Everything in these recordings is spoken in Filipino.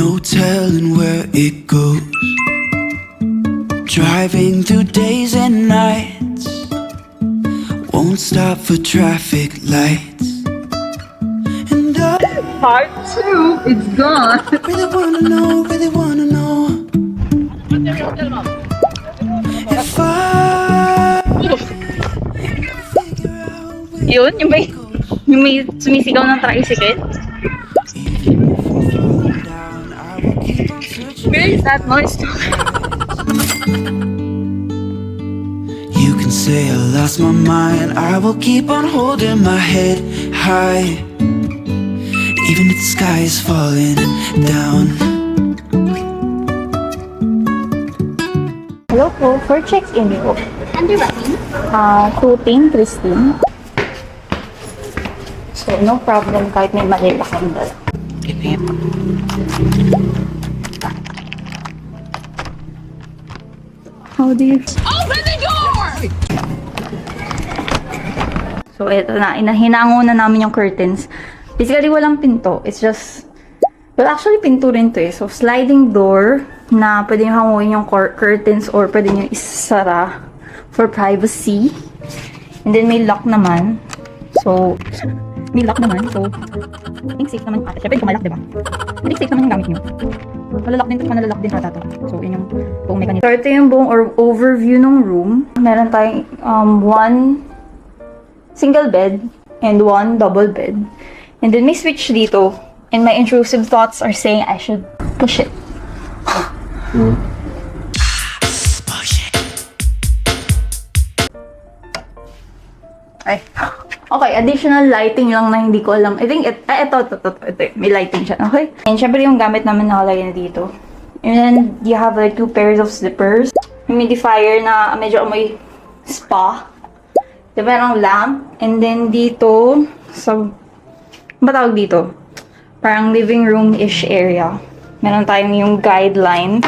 no telling where it goes. Driving through days and nights, won't stop for traffic lights. And I Part 2, it's gone. really wanna know if I figure out where Yun, yung may sumisigaw ng tricycle. falling down, I will keep on searching. Where is that noise? You can say I lost my mind, I will keep on holding my head high, even if the sky is falling down. Hello po, for check-in po. Under what name? Tuting Christine. So, no problem kahit may mali akong dala. How do you... Open the door! So, eto na. Hinango na namin yung curtains. Basically, walang pinto. It's just... Well, actually, pinto rin to eh. So, sliding door na pwede nyo hanguin yung curtains or pwede nyo isara for privacy. And then, may lock naman. So, may lock naman. So, I think safe naman ata. Siyempre, kumalak, diba? I think safe naman yung gamit nyo. Malalak din ata to. So, yun yung buong mechanism. So, ito yung buong overview ng room. Meron tayong one single bed and one double bed. And then may switch dito. And my intrusive thoughts are saying I should push it. Ay. Okay, additional lighting lang na hindi ko alam. I think ito, may lighting siya. Okay? And syempre yung gamit namin nakalagay na dito. And then, you have like 2 pairs of slippers. Humidifier na medyo amoy spa. Diba yung lamp? And then dito, sa, ba tawag dito? Parang living room-ish area. Meron tayong yung guidelines.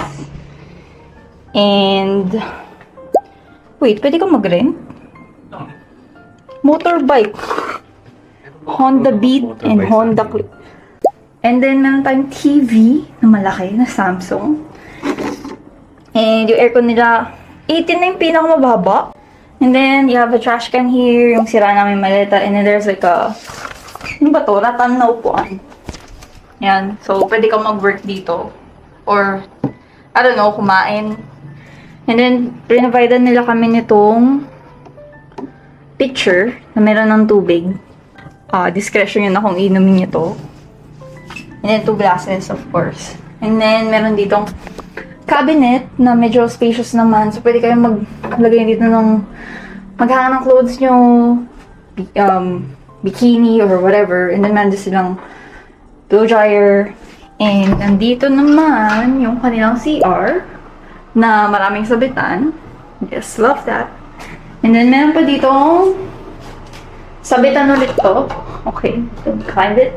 And, wait, pwede ka mag-rent? Motorbike. Honda Beat and Honda Click. And then, meron tayong TV na malaki, na Samsung. And yung aircon nila, 18 na yung pinakamababa. And then, you have a trash can here, yung sira namin maleta. And then, there's like a, ano ba to? Rattan na upuan. Yan. So, pwede kang mag-work dito. Or, I don't know, kumain. And then, pinovidean nila kami nitong pitcher na meron ng tubig. Discretion yun na kung inumin nyo to. And then, 2 glasses, of course. And then, meron ditong cabinet na medyo spacious naman. So, pwede kayong maglagay dito ng maghanga ng clothes nyo, bikini or whatever. And then, meron din silang blow dryer. And nandito naman yung kanilang CR na maraming sabitan. Yes, love that. And then, meron pa ditong sabitan ulit to. Okay, don't climb it.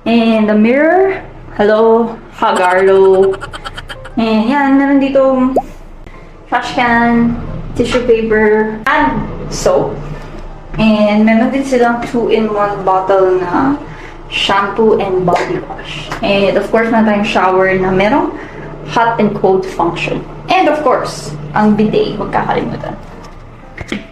And the mirror. Hello, Hagarlo. And yan, meron ditong trash can, tissue paper, and soap. And meron din silang 2-in-1 bottle na shampoo and body wash. And of course, meron tayong shower na merong hot and cold function. And of course, ang bidet, huwag kakalimutan.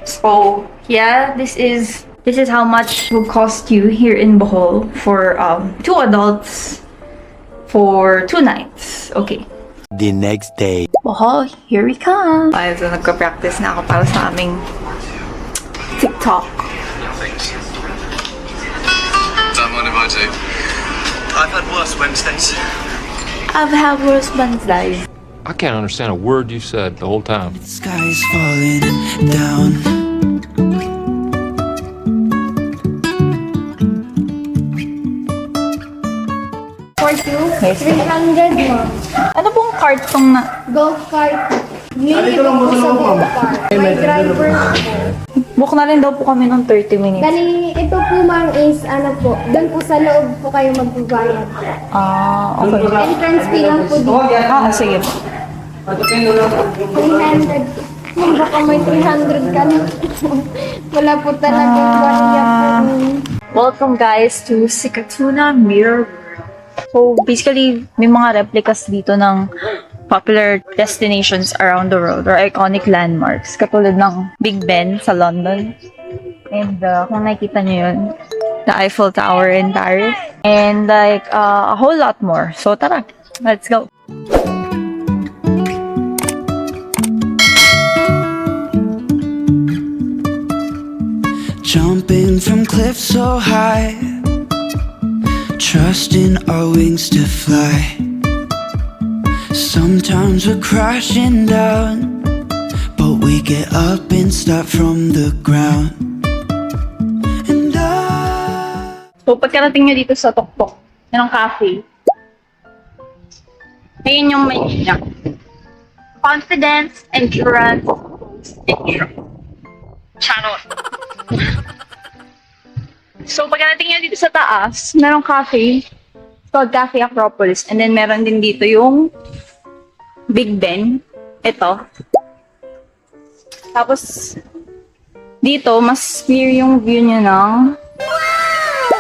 So, yeah, this is how much will cost you here in Bohol for 2 adults for 2 nights. Okay. The next day. Bohol, here we come. Ay, so nagka-practice na ako para sa aming TikTok. Don't mind if I do. I've had worse Wednesdays. I've had worse Wednesdays. I can't understand a word you said the whole time. The sky is falling down. For two, Yes. 300 mo. Ano pong kartong na... Golf cart. Mini po sa golf cart. May driver po. Book na rin daw po kami ng 30 minutes. Bali, ito po ma'am is ano po, doon po sa loob po kayo magbabayad. Okay. Entrance fee lang po dito. Sige. 300. Kung baka may 300 ka na. Wala po talagang barya po. Welcome guys to Sikatuna Mirror World. So, basically, may mga replicas dito ng popular destinations around the world or iconic landmarks. Katulad ng Big Ben sa London. And kung nakikita nyo yun, the Eiffel Tower in Paris. And like, a whole lot more. So, tara, let's go. Jumping from cliffs so high, trusting our wings to fly. Sometimes we're crashing down, but we get up and start from the ground. And So, pagkarating nyo dito sa Toktok, yun ang cafe. Ayun yung menu niya. Confidence, endurance, intro. Channel. So, pagkarating nyo dito sa taas, merong cafe. It's called Cafe Acropolis. And then, meron din dito yung Big Ben. Ito. Tapos, dito, mas clear yung view nyo ng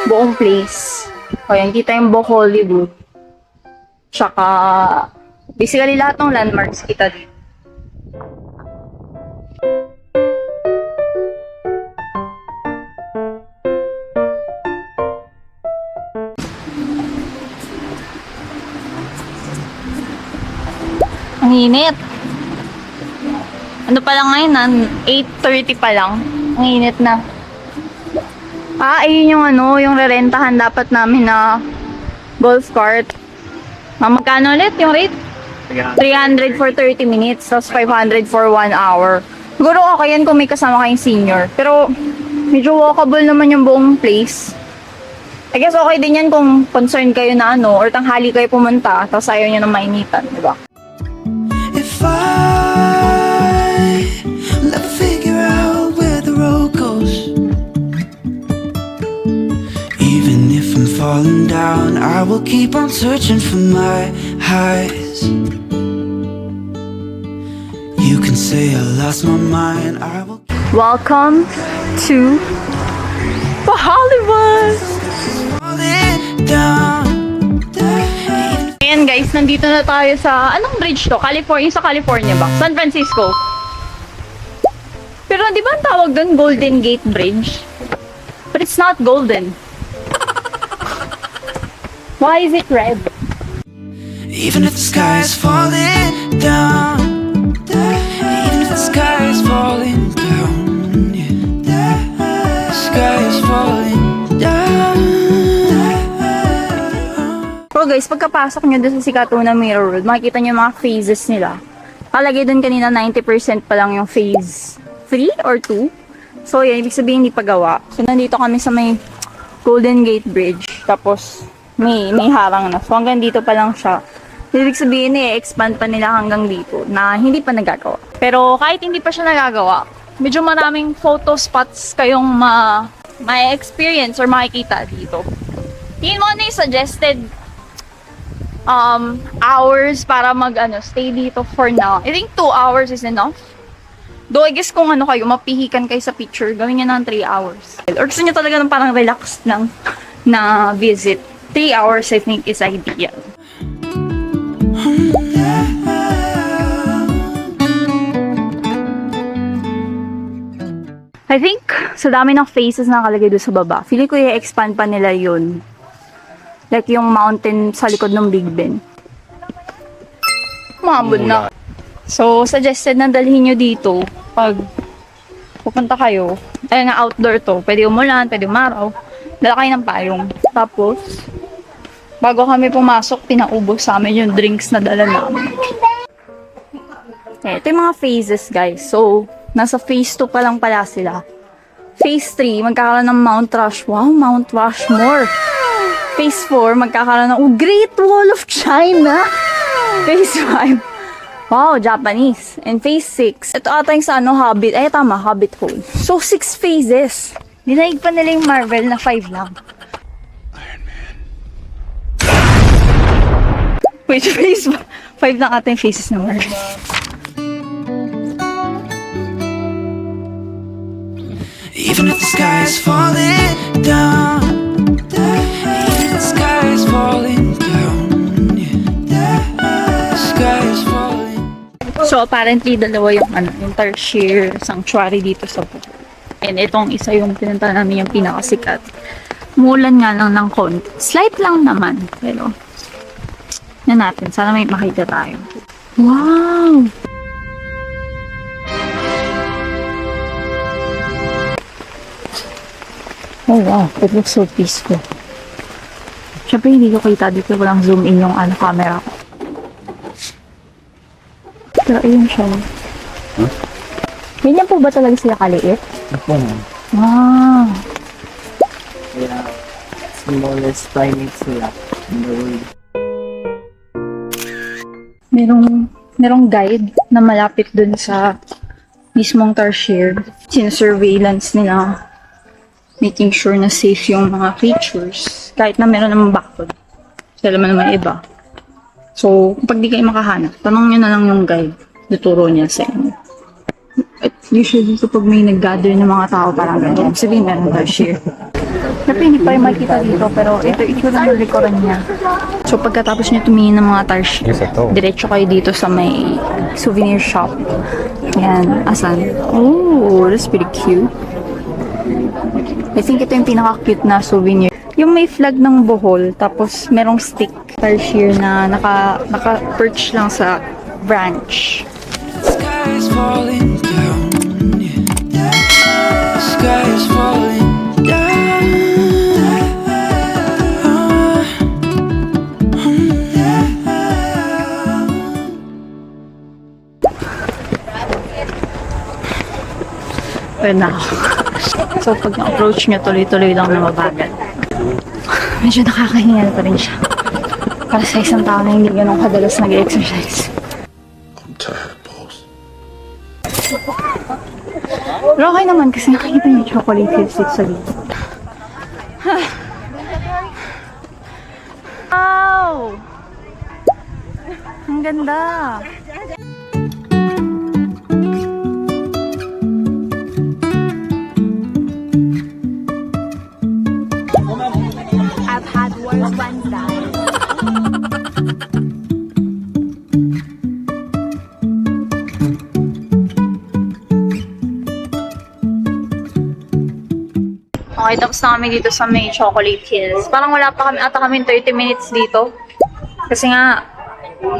buong place. O yan, kita yung buong Hollywood. Tsaka, basically lahat ng landmarks kita dito. Ang init. Ano pa lang ngayon, 8:30 pa lang. Ang init na. Ayun yung yung rerentahan dapat namin na golf cart. Magkano ulit yung rate? 300 for 30 minutes, tapos 500 for 1 hour. Siguro okay yan kung may kasama kayong senior. Pero, medyo walkable naman yung buong place. I guess okay din yan kung concerned kayo na or tanghali kayo pumunta, tapos ayaw nyo na mainitan, di ba? if I never figure out where the road goes, even if I'm falling down, I will keep on searching for my highs. You can say I lost my mind, I will Welcome to Hollywood! fall it down. Ayan guys, nandito na tayo sa, anong bridge to? California, sa California ba? San Francisco. Pero di ba ang tawag doon Golden Gate Bridge? But it's not golden. Why is it red? Even if the sky is falling down, even if the sky is falling down, yeah, the sky is falling down. So guys, pagkapasok nyo doon sa Sikatuna Mirror Road, makikita nyo yung mga phases nila. Kalagay doon kanina 90% pa lang yung phase 3 or 2. So yan, ibig sabihin hindi pa gawa. So nandito kami sa may Golden Gate Bridge. Tapos may harang na. So hanggang dito pa lang siya. Ibig sabihin expand pa nila hanggang dito na hindi pa nagagawa. Pero kahit hindi pa siya nagagawa, medyo maraming photo spots kayong ma-experience or makikita dito. Tingin mo ano yung suggested hours para stay dito for now. I think 2 hours is enough. Though I guess kung kayo, mapihikan kayo sa picture, gawin nyo ng 3 hours. Or gusto nyo talaga ng parang relaxed lang na visit. 3 hours I think is ideal. I think sa dami ng faces na nakalagay doon sa baba, feeling ko i-expand pa nila yun. Like yung mountain sa likod ng Big Ben. Umabot na. So, suggested na dalhin nyo dito pag pupunta kayo. Ayun nga, outdoor to. Pwede umulan, pwede umaraw. Dala kayo ng payong. Tapos, bago kami pumasok, pinaubos sa amin yung drinks na dala namin. Ito yung mga phases, guys. So, nasa phase 2 pa lang pala sila. Phase 3, magkakaroon ng Mount Rushmore. Wow, Mount Rushmore. Phase 4, magkakaroon ng Great Wall of China. Phase 5, wow, Japanese. And phase 6, ito ata yung sa Hobbit. Ay, tama, Hobbit Hole. So, 6 phases. Dinaig pa nila yung Marvel na 5 lang. Iron Man. Wait, phase 5 lang ata yung phases ng Marvel. Even if the sky is falling down, even if the sky is falling down. So, apparently, dalawa yung, yung Tarsier Sanctuary dito sa Bohol. And itong isa yung pinunta namin yung pinakasikat. Mulan nga lang ng konti. Slight lang naman. Pero, na natin. Sana may makita tayo. Wow! Oh wow, it looks so peaceful. Siyempre hindi ko kita dito, walang zoom in yung camera ko. Pero ayun siya. Ganyan po ba talaga sila kaliit? Ako na. Wow. Yeah. Smallest primates sila in the world. Merong guide na malapit dun sa mismong Tarsier. Sinasurveillance nila, making sure na safe yung mga creatures. Kahit na meron namang bakod. Sila naman iba. So, pag di kayo makahanap, tanong nyo na lang yung guide. Tuturo niya sa inyo. At usually, kapag may nag-gather ng mga tao, parang ganyan. Sabihin meron Tarsier. Siyempre, hindi pa rin makita dito, pero ito lang yung likuran niya. So, pagkatapos niyo tumingin ng mga Tarsier, diretso kayo dito sa may souvenir shop. Yan, asan? Oh, that's pretty cute. I think ito yung pinaka-cute na souvenir. Yung may flag ng Bohol, tapos merong stick Tarsier na naka-perch lang sa branch. The sky is falling down. Yeah. The sky is falling down. Pwede na ako. So, pag na-approach nyo, tuloy-tuloy lang na mabagal. Medyo nakakahingal pa rin siya. Para sa isang tao na hindi ganun kadalas nag-exercise. I'm tired, boss. Pero okay naman kasi nakikita niyo yung chocolate hills dito sa dito. Wow! Ang ganda! I've had worse ones die. Okay, tapos na kami dito sa may Chocolate Hills. Parang wala pa kami, ata kami 30 minutes dito. Kasi nga,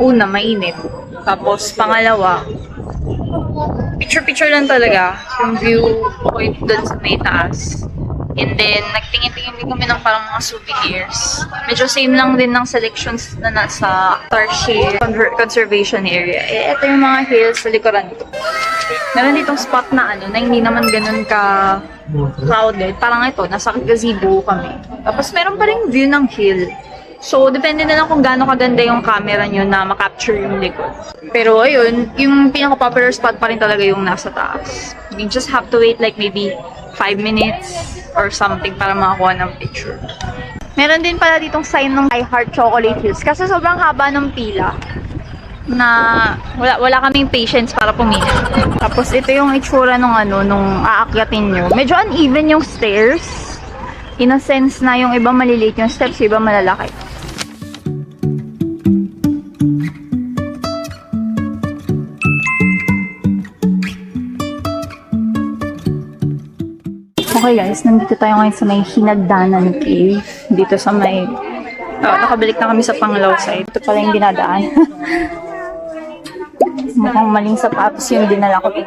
una, mainit. Tapos, pangalawa, picture-picture lang talaga yung view point dun sa may taas. And then, nagtingin-tingin din kami ng parang mga souvenirs. Medyo same lang din ng selections na nasa Tarsier Conservation Area. Eh, ito yung mga hills sa likuran dito. Meron ditong spot na na hindi naman ganun ka crowded. Parang ito, nasa gazebo kami. Tapos meron pa ring view ng hill. So, depende na lang kung gaano kaganda yung camera nyo na makapture yung likod. Pero ayun, yung pinaka-popular spot pa rin talaga yung nasa taas. You just have to wait like maybe 5 minutes or something para makakuha ng picture. Meron din pala ditong sign ng I Heart Chocolate Hills kasi sobrang haba ng pila na wala kaming patience para pumila. Tapos ito yung itsura nung nung aakyatin nyo. Medyo uneven yung stairs. In a sense na yung iba maliliit yung steps, yung iba malalaki. Okay guys, nandito tayo ngayon sa may Hinagdanan Cave. Dito sa may... nakabalik na kami sa Panglao side. Ito pala yung dinadaan. Mukhang maling sapatos yung dinala ko to.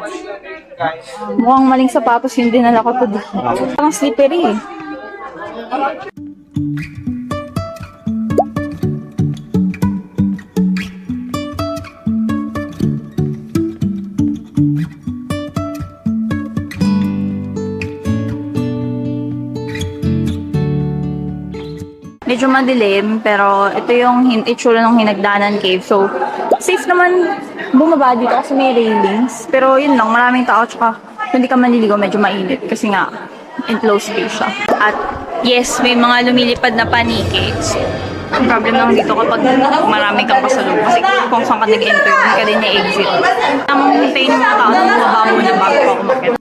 Mukhang maling sapatos yung dinala ko to. Parang slippery eh. Medyo madilim, pero ito yung itsura ng Hinagdanan Cave. So, safe naman bumaba dito kasi may railings. Pero yun lang, maraming tao, tsaka hindi ka manliligaw, medyo mainit. Kasi nga, enclosed space siya. At yes, may mga lumilipad na paniki. So, ang problem lang dito kapag marami kang pasalubong. Kasi kung saan ka nag-enter, hindi ka din na-exit. Tamang hintayin yung mga tao na bumaba muna bago ako umakit.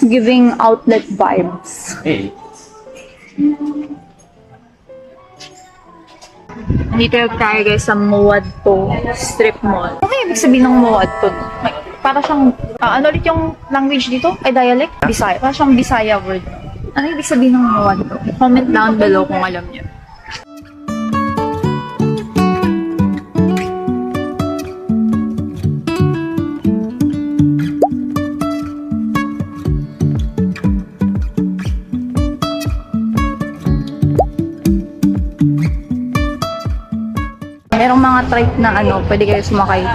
giving outlet vibes. Hey. Nandito tayo guys sa Muadto Strip Mall. Ano yung ibig sabihin ng Muadto? Para siyang, ano ulit yung language dito? Ay, dialect? Bisaya. Para siyang Bisaya word. Ano yung ibig sabihin ng Muadto? Comment down below kung alam niyo. Merong mga trike na pwede kayo sumakay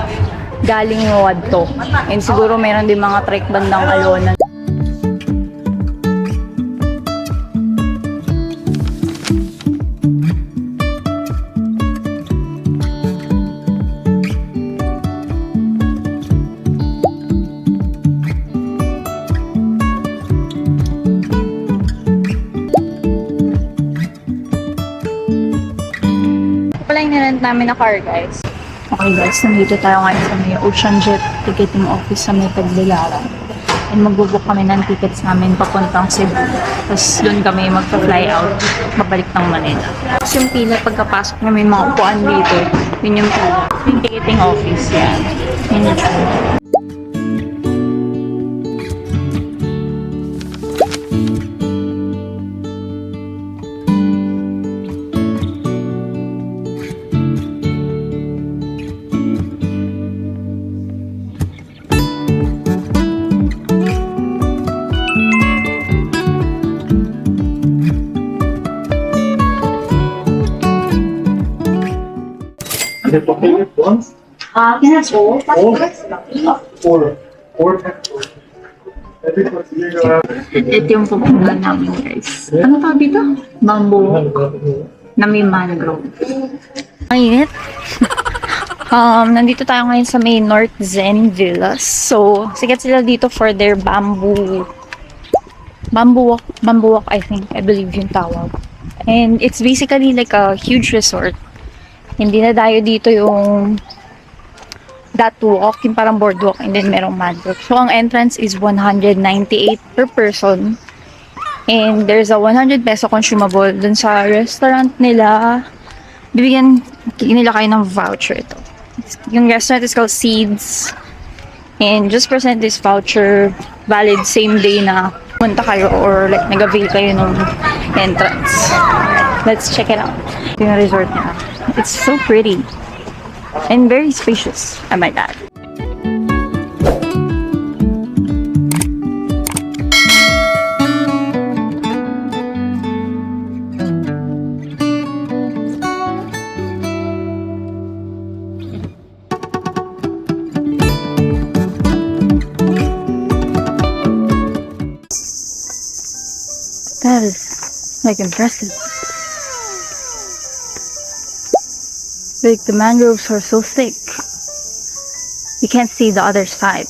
galing Muadto. And siguro meron din mga trike bandang Alona. Pala yung nirent namin na car, guys. Okay guys, nandito tayo ngayon sa may Ocean Jet ticketing office sa may Tagbilaran. And magbubook kami ng tickets namin papuntang Cebu. Tapos doon kami magpa-fly out, babalik ng Manila. Tapos yung pila pagkapasok namin mga upuan dito, yun yung pila. Yung ticketing office, yan. Yun yung pila. Ito yung pupunta namin guys. Ano tawag dito? Bamboo na may mangrove. Ang init. Nandito tayo ngayon sa may North Zen Villas. So, sikat sila dito for their bamboo walk, I think. I believe yung tawag. And it's basically like a huge resort. Hindi na dayo dito yung that walk, yung parang boardwalk, and then merong mangrove. So, ang entrance is 198 per person. And there's a 100 peso consumable dun sa restaurant nila. Bibigyan nila kayo ng voucher ito. Yung restaurant is called Seeds. And just present this voucher valid same day na punta kayo or like nag-avail kayo ng entrance. Let's check it out. Yung resort niya. It's so pretty. And very spacious, I might add. That is like impressive. Like the mangroves are so thick, you can't see the other side.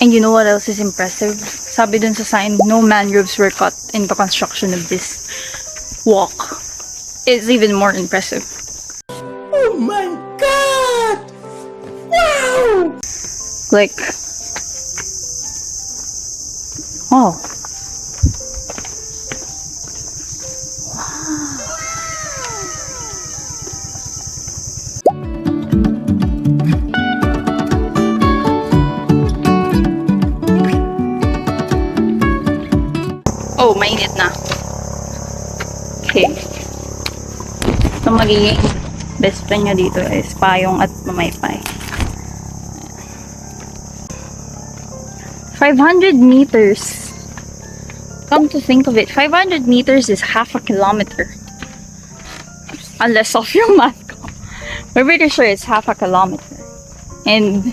And you know what else is impressive? Sabi dun sa sign, no mangroves were cut in the construction of this walk. It's even more impressive. Oh my god! Wow! Like, oh. Oh, mainit na. Okay. So, magiging best friend nyo dito is payong at mamaypay. 500 meters. Come to think of it, 500 meters is half a kilometer. Unless off yung math ko. We're pretty sure it's half a kilometer. And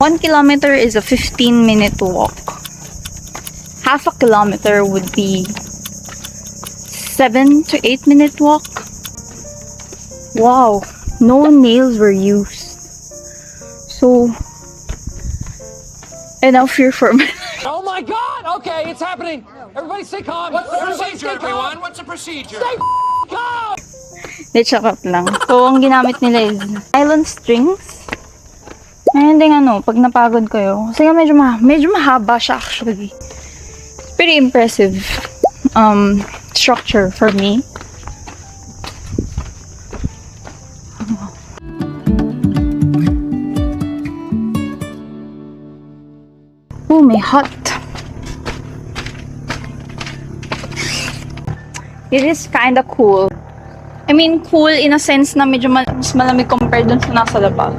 1 kilometer is a 15-minute walk. Half a kilometer would be 7 to 8 minute walk. Wow, no nails were used. So, enough fear for me. Oh my god! Okay, it's happening! Everybody stay calm! What's the procedure, everyone? What's the procedure? Stay calm! De, charot lang. So, ang ginamit nila is nylon strings Ngayon din pag napagod kayo. Kasi nga medyo mahaba siya actually. Pretty impressive structure for me. Oh, may hot. It is kinda cool. I mean, cool in a sense na medyo mas malamig compared dun sa nasa labas.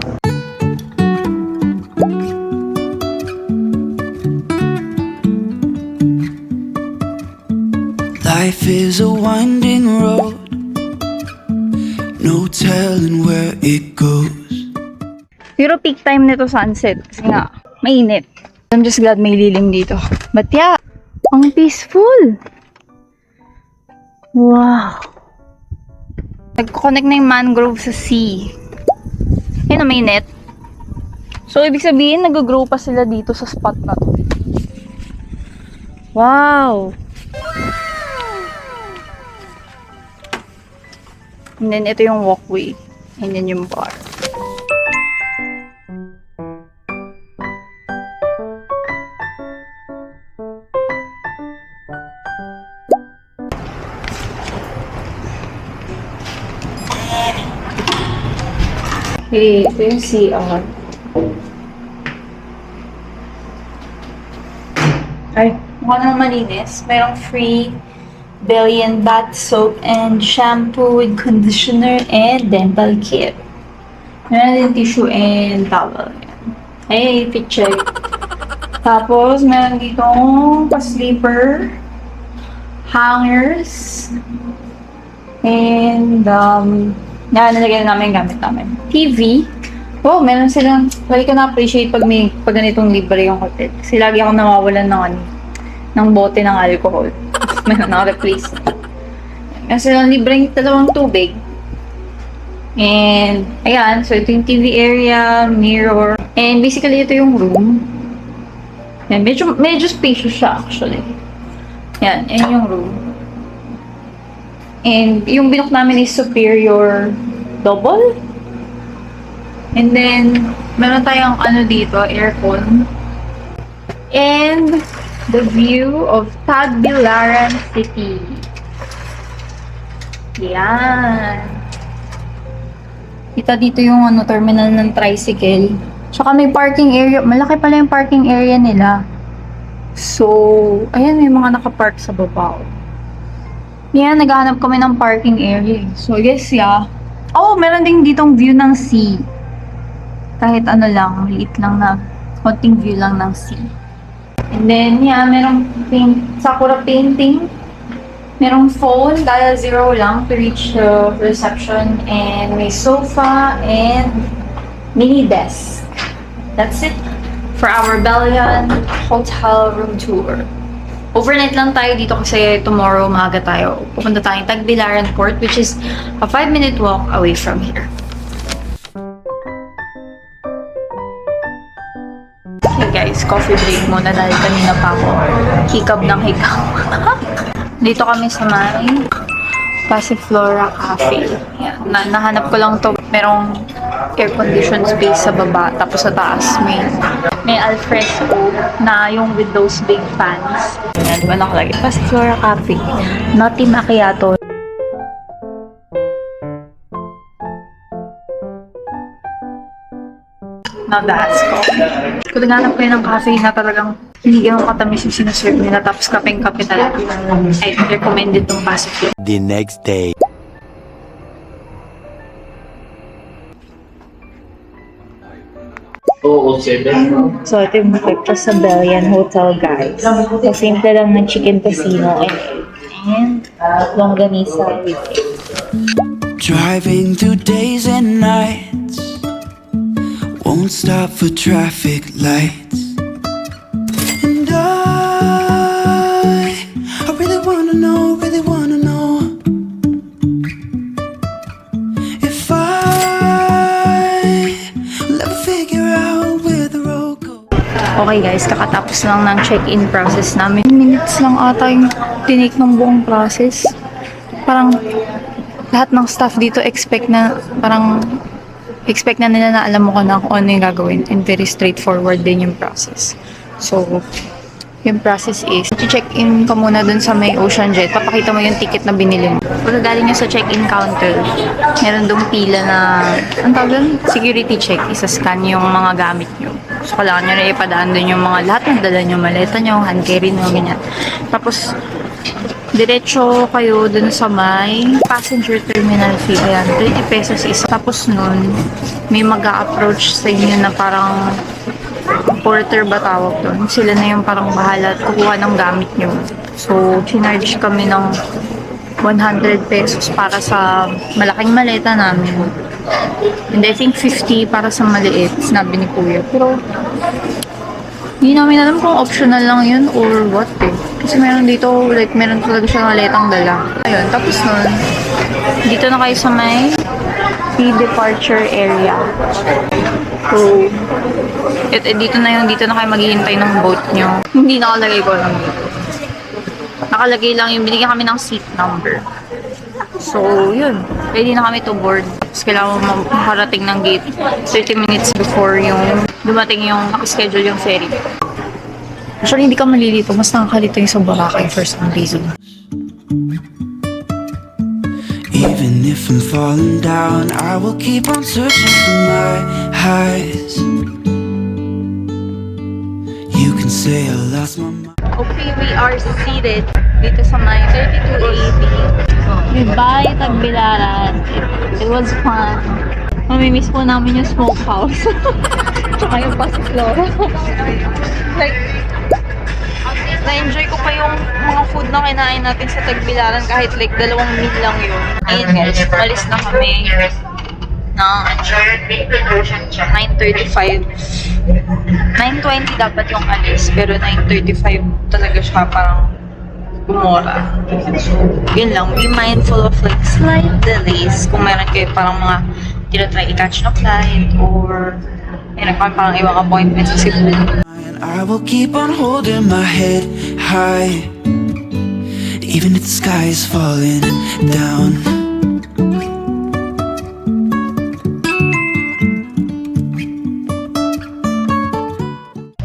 Life is a winding road, no telling where it goes. Pero peak time nito sunset kasi nga mainit. I'm just glad may lilim dito. But yeah, ang peaceful. Wow. Nag-connect na yung mangrove sa sea. Ayun, may net. So, ibig sabihin, nag-grow pa sila dito sa spot na to. Wow. And then, ito yung walkway. And then, yung bar. Okay, ito yung CR. Ay, mukha naman malinis. Merong free belly and bath soap and shampoo with conditioner and dental kit. Meron din tissue and towel. Ay, fit check. Tapos, meron ditong pa-sleeper, hangers, and nalagay na namin yung gamit namin. TV. Oh, meron silang, lagi ko na-appreciate pag ganitong libre yung hotel. Kasi lagi ako nawawalan ng bote ng alcohol. Meron na-replace. Meron silang libreng dalawang tubig. And, ayan. So, ito yung TV area, mirror. And basically, ito yung room. Yan, medyo spacious siya actually. Yan yung room. And yung binook namin is superior double. And then, meron tayong dito, aircon. And the view of Tagbilaran City. Yan. Kita dito yung terminal ng tricycle. Tsaka may parking area. Malaki pala yung parking area nila. So, ayan, may mga nakapark sa baba. Yan, naghahanap kami ng parking area. So, I guess, yeah. Oh, meron din ditong view ng sea. Kahit lang, liit lang na, konting view lang ng sea. And then, yeah, merong sakura painting. Merong phone, dial 0 lang to reach the reception. And may sofa and mini desk. That's it for our Belian Hotel room tour. Overnight lang tayo dito kasi tomorrow maaga tayo. Pupunta tayong Tagbilaran Port, which is a 5-minute walk away from here. Okay guys, coffee break muna dahil kanina pa ako hikab ng hikab. Dito kami sa may Passiflora Cafe. Yan. Nahanap ko lang to. Merong air-conditioned space sa baba. Tapos sa taas may alfresco na yung with those big fans. Yan, diba nakalagay? Passiflora Cafe. Nutty Macchiato. Now that's coffee. Kung naghanap kayo ng cafe na talagang hindi yung katamis yung sinaserve nila tapos kapeng-kape talaga, I recommend itong Passiflora. The next day. So, ito yung breakfast sa Belian Hotel, guys. So, simple lang ng chicken tocino and longganisa with egg. Driving through days and nights, won't stop for traffic lights. And I really wanna know if I'll ever figure out where the road goes. Okay guys, kakatapos lang ng check-in process namin. Minutes lang ata yung tinake ng buong process. Parang lahat ng staff dito expect na parang expect na nila na alam mo ka na kung ano yung gagawin and very straightforward din yung process. So, yung process is, check-in ka muna dun sa may Ocean Jet. Papakita mo yung ticket na binili mo. Pag galing nyo sa check-in counter, meron dong pila na, ang tawag dun? Security check. Isa-scan yung mga gamit nyo. So, kailangan nyo na ipadaan dun yung mga lahat ng dala nyo, maleta nyo, hand carry nyo, ganyan. Tapos, diretso kayo dun sa may passenger terminal fee. Ayan, 30 pesos isa. Tapos nun, may mag-a-approach sa inyo na parang porter ba tawag doon? Sila na yung parang bahala at kukuha ng gamit nyo. So, chinarge kami ng 100 pesos para sa malaking maleta namin. And I think 50 para sa maliit, sinabi ni Kuya. Pero, hindi namin alam kung optional lang yun or what eh. Kasi meron dito, like, meron talaga siya maletang dala. Ayun, tapos nun, dito na kayo sa may pre-departure area. So, dito na kayo maghihintay ng boat nyo. Hindi nakalagay ko lang dito. Nakalagay lang yung binigyan kami ng seat number. So, yun. Pwede na kami to board. Tapos kailangan mo makarating ng gate 30 minutes before yung dumating yung nakaschedule yung ferry. Actually, hindi ka malilito. Mas nakakalito yung sa Boracay for some reason. Even if I'm falling down, I will keep on searching for my highs. You can say I lost my mind. Okay, we are seated dito sa may 3280. Goodbye, Tagbilaran. It was fun. Mamimiss po namin yung smokehouse. Tsaka yung pasiflora. Like, na-enjoy ko pa yung mga food na kinain natin sa Tagbilaran kahit like 2 meal lang yun. Ayun guys, malis na kami ng 9:35. 9:20 dapat yung alis, pero 9:35 talaga siya parang gumora. So, yun lang. Be mindful of like slight delays kung meron kayo parang mga tinatry i-catch na flight or meron kang parang ibang appointments sa Cebu. And I will keep on holding my head high, even if the sky is falling down.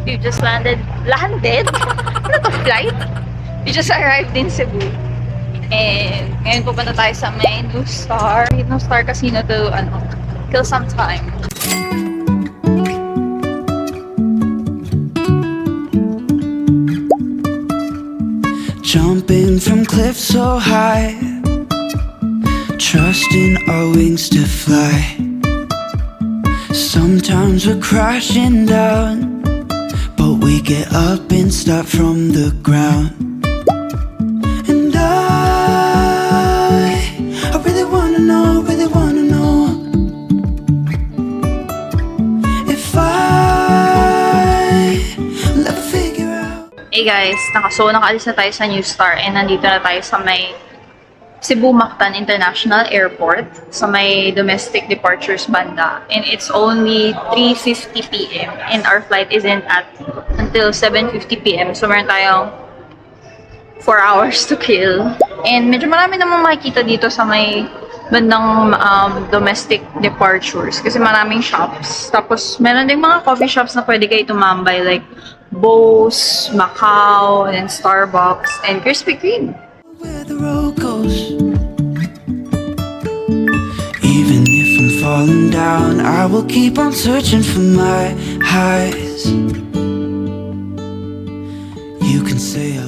You just landed? Not a flight? You just arrived in Cebu. And ngayon pupunta tayo sa may New Star Casino to kill some time. Jumping from cliffs so high, trusting our wings to fly. Sometimes we're crashing down, but we get up and start from the ground. And I really wanna know if I'll ever figure out. Hey guys, nakaalis na tayo sa New Star and nandito na tayo sa may Cebu Mactan International Airport sa may domestic departures banda, and it's only 3:50 p.m. and our flight isn't until 7:50 p.m. So meron tayong 4 hours to kill. And medyo marami namang makikita dito sa may bandang domestic departures kasi maraming shops. Tapos meron ding mga coffee shops na pwede kayo tumambay like Bose, Macau, and Starbucks, and Krispy Kreme. Where the road goes. Even if I'm falling down, I will keep on searching for my highs. You can say